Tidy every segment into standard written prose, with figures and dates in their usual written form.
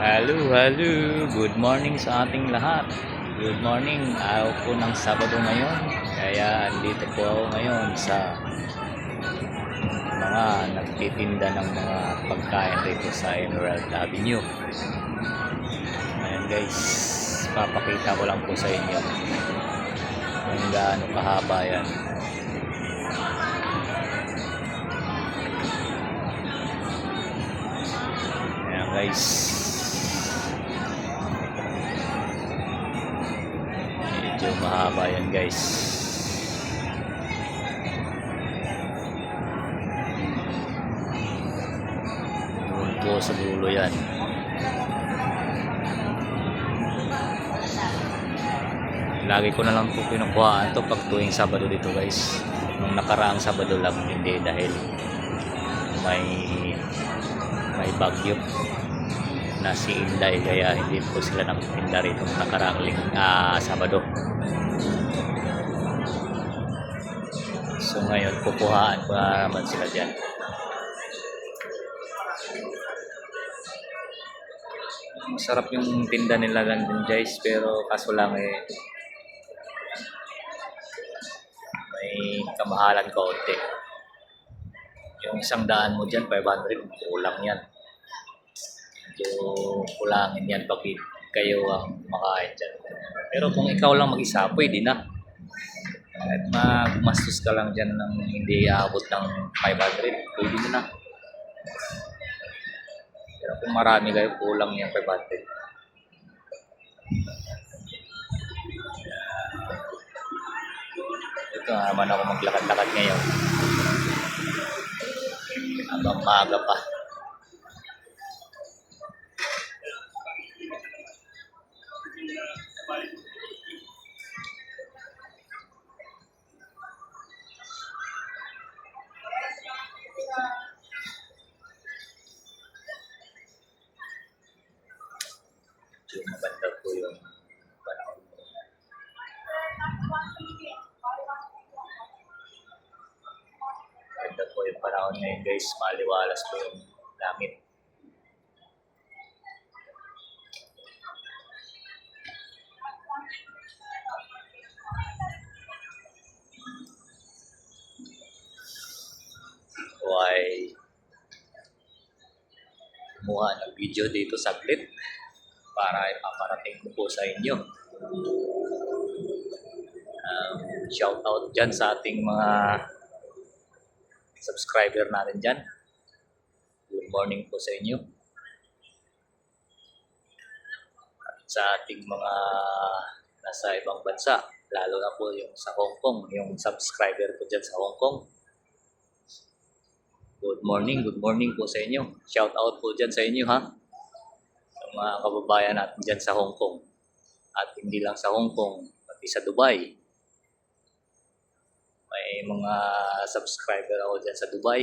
Hello, hello. Good morning sa ating lahat. Good morning. Araw po ng Sabado ngayon. Kaya andito po ako ngayon sa mga nagtitinda ng mga pagkain dito sa Emerald Avenue. Ayan guys, papakita ko lang po sa inyo kung gaano kahaba yan. Ayan guys, medyo mahaba yan guys. Doon po sa dulo yan. Lagi ko na lang po pinukuhaan to pag tuwing Sabado dito guys. Nung nakaraang Sabado lang hindi dahil may bagyo na si Inday kaya hindi po sila nagtinda rito nakaraang Sabado. So ngayon kukuhaan ko na naman sila dyan. Masarap yung tinda nila lang din guys, pero kaso lang may kamahalan kaunti. Yung 100 mo dyan, 500, kulang yan. Medyo kulangin yan pag kayo ang makain dyan. Pero kung ikaw lang mag-isa, pwede na. At magmastos ka lang dyan ng hindi aabot ng 500, pwede na. Pero kung marami kayo, kulang yan 500. Ito naman ako maglakad-lakad ngayon. Habang maaga pa. Yung maganda po yung panahon. Maganda po yung panahon ngayon guys. Maliwalas po yung langit. Why kumuha ng video dito saglit para ipaparating ko po sa inyo. Shout out dyan sa ating mga subscriber natin dyan. Good morning po sa inyo. At sa ating mga nasa ibang bansa, lalo na po yung sa Hong Kong, yung subscriber ko dyan sa Hong Kong. Good morning po sa inyo. Shout out po dyan sa inyo ha. Sa mga kababayan natin dyan sa Hong Kong. At hindi lang sa Hong Kong, pati sa Dubai. May mga subscriber ako dyan sa Dubai.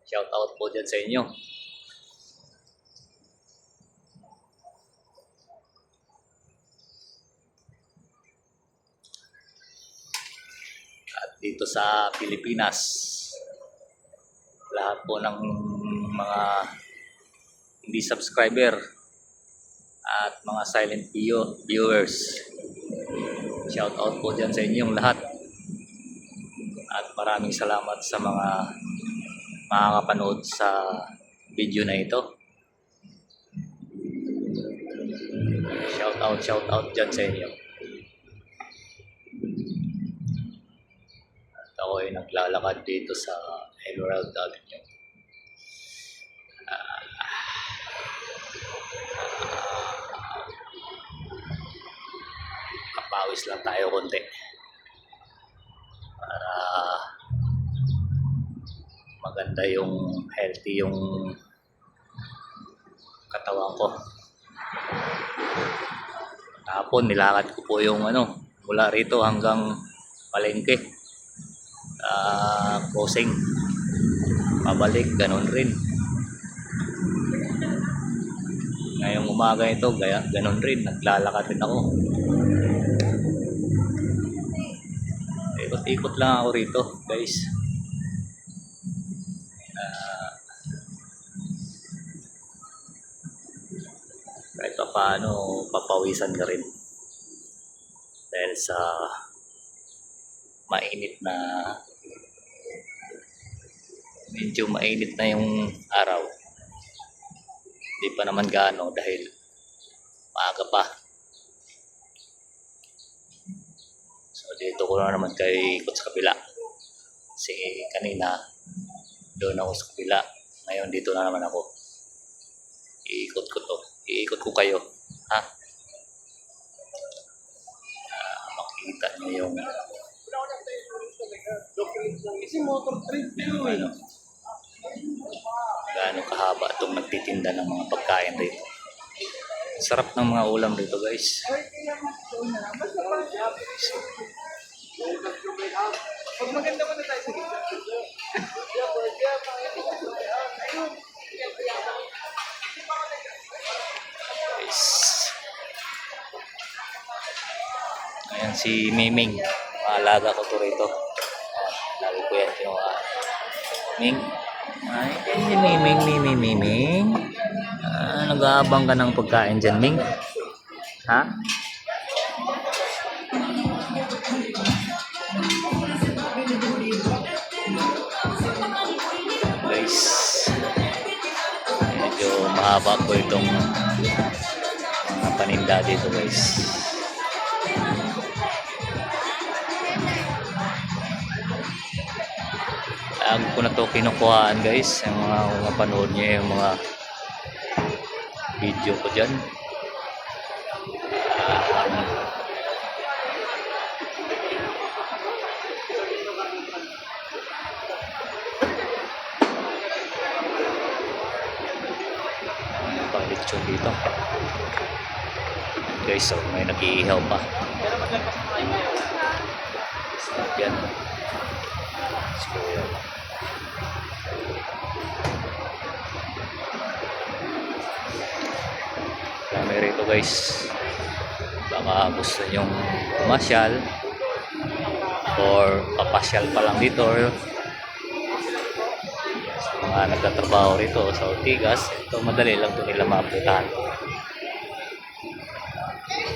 Shout out po dyan sa inyo. At dito sa Pilipinas, lahat po ng mga hindi subscriber at mga silent viewers, shout out po dyan sa inyong lahat at maraming salamat sa mga makakapanood sa video na ito. Shout out dyan sa inyo. At ako ay naglalakad dito sa Emerald Avenue. Kapawis lang tayo konti para maganda yung healthy yung katawan ko. Tapon nilakad ko po yung mula rito hanggang palengke, crossing pabalik, ganon rin. Ngayong umaga ito, ganon rin, naglalakad rin ako. Ikot-ikot lang ako rito guys. kahit pa paano papawisan ka rin dahil sa mainit na medyo mainit na yung araw. Hindi pa naman gaano dahil maaga pa. So dito ko na naman kayo ikot sa kabila. Kasi kanina doon ako sa kabila. Ngayon dito na naman ako. Iikot ko to. Iikot ko kayo. Ha? Makikita niyo yung ano, gaano kahaba itong nagtitinda ng mga pagkain rito. Sarap ng mga ulam rito guys. Pag maganda mo na tayo sa gitna. Guys. Ayan si Miming. Maalaga ko to rito. Ayan, lagi ko yan kinuha. Ming. Ay, si Miming. Nag-aabang ka ng pagkain dyan, Ming? Ha? Guys, medyo mahaba po itong mga paninda dito guys. Lagi ko na to kinukuhaan guys, yung mga mapanood nyo yung mga video ko dyan. Pang-lechon dito guys, so may nag-iihaw pa. Stop yan. So yan. Dami rito guys. Baka gusto nyong pumasyal or papasyal pa lang dito or sa mga nagtatrabaho rito sa Ortigas, ito madali lang ito nila maapuntahan.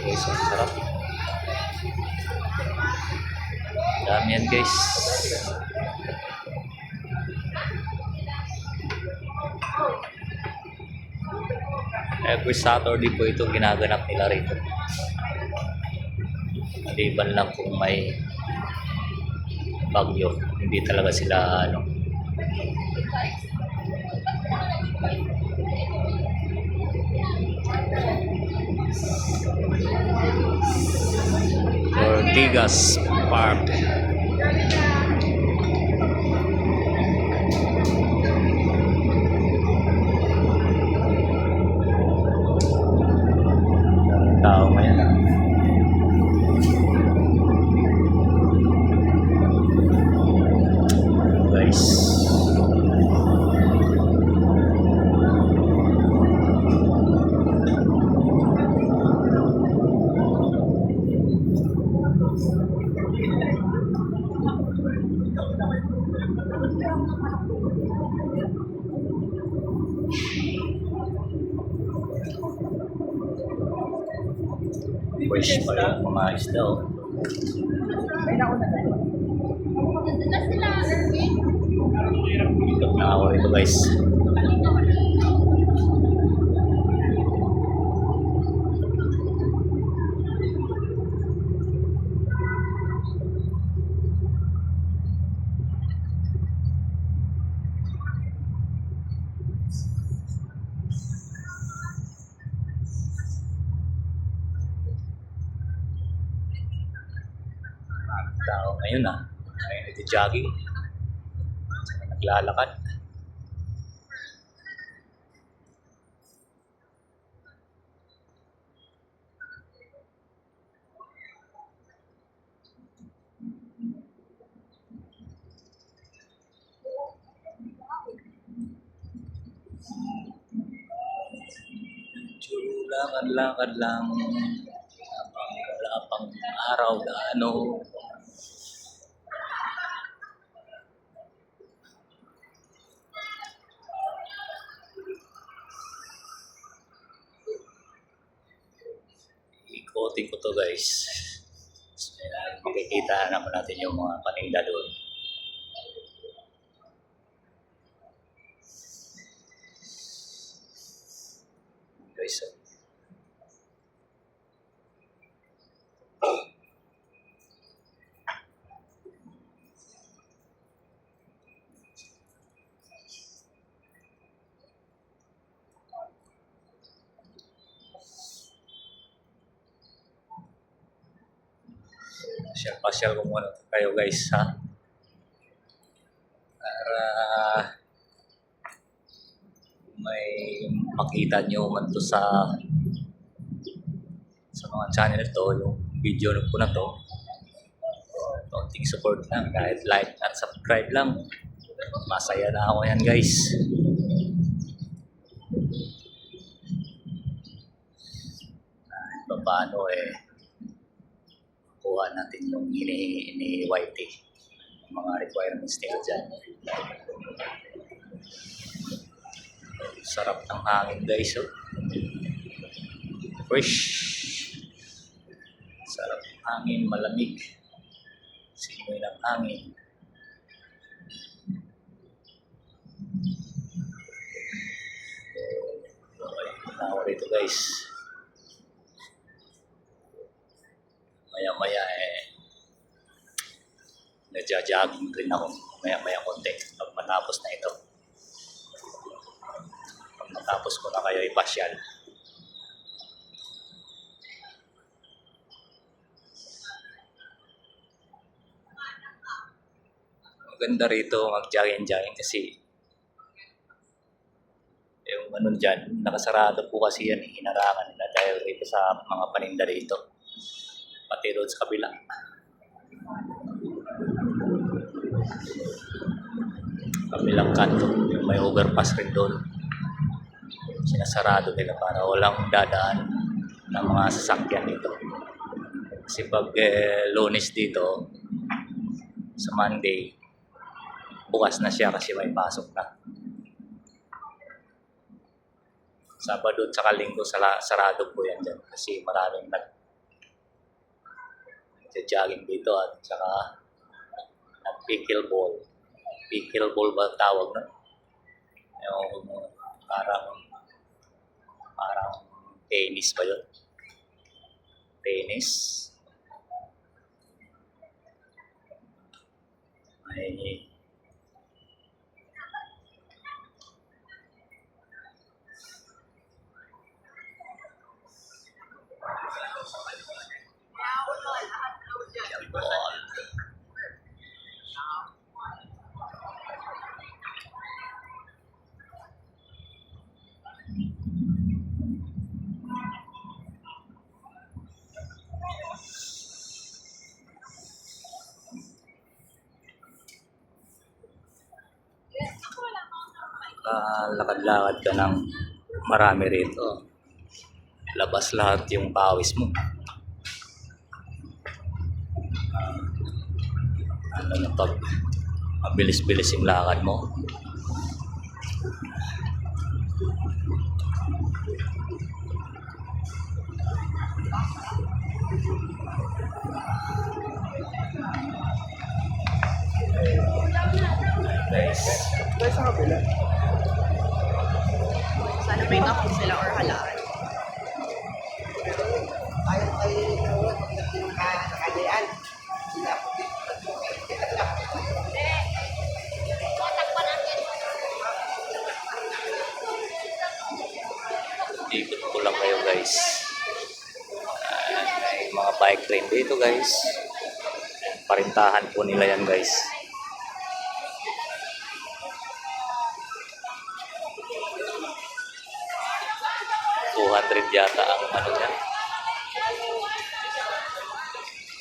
Guys, ang sarap. Dami yan guys. Every Saturday po ito ginaganap nila rito. Maliban lang kung may bagyo, hindi talaga sila ano. Ortigas Park. Tao ngayon ah. Guys, fresh pa yung mga isda oh. Ikot na ako rito guys. Tao ngayon ah. Ngayon nag-jogging. Naglalakad. Lakad-lakad lang. Wala pang araw na ano. Coating ko to guys. So, ayan, makikita naman natin yung mga paninda doon. Guys, so, pasyal ko muna kayo guys ha. Para may makita nyo man to sa mga channel to, yung video ko na to. Konting support lang, kahit like at subscribe lang. Masaya na ako yan guys. Paano kuha natin yung ini-YT, mga requirements nila dyan. Sarap ng hangin guys, oh. Fresh. Sarap ng hangin, malamig. Simoy ng hangin. Okay, ako rito guys. Maya-maya nagja-jogging rin ako. Maya-maya konti pag matapos na ito. Pag matapos ko na kayo ipasyal. Maganda rito mag-jogging kasi yung ano dyan, nakasarado po kasi yan, hinarangan nila dahil rito sa mga paninda rito. Pati doon sa kabila. Kabilang kanto, may overpass rin doon. Sinasarado nila para walang dadaan ng mga sasakyan dito. Kasi pag Lunes dito, sa Monday, bukas na siya kasi may pasok na. Sabado at saka Linggo, sarado po yan dyan kasi maraming jogging dito at saka nag-pickleball. Pickleball ba tawag na? Yung parang tennis ba yun? Tennis. Ay, ball. Lakad-lakad ka ng marami rito. Labas lahat yung pawis mo. Ano na pag mabilis-bilis yung lakad mo. Guys, Guys, sa kabila. Sana may takot sila or halaan. Ayaw kayo nawag pagdating kalian. Sila. ikot ko lang kayo guys. May mga bike rin dito guys. Parintahan po nila yan guys. $200 yata ang ano niya.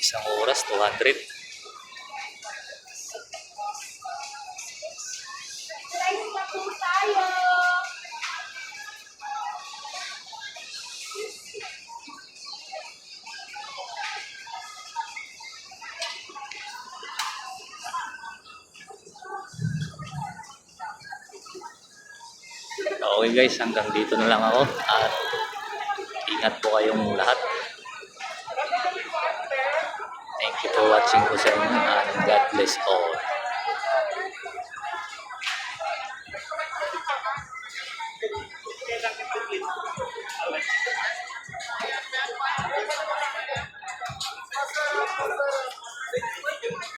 Isang oras, 200. Okay guys, hanggang dito na lang ako at ingat po kayong lahat. Thank you for watching po sa inyo and God bless all.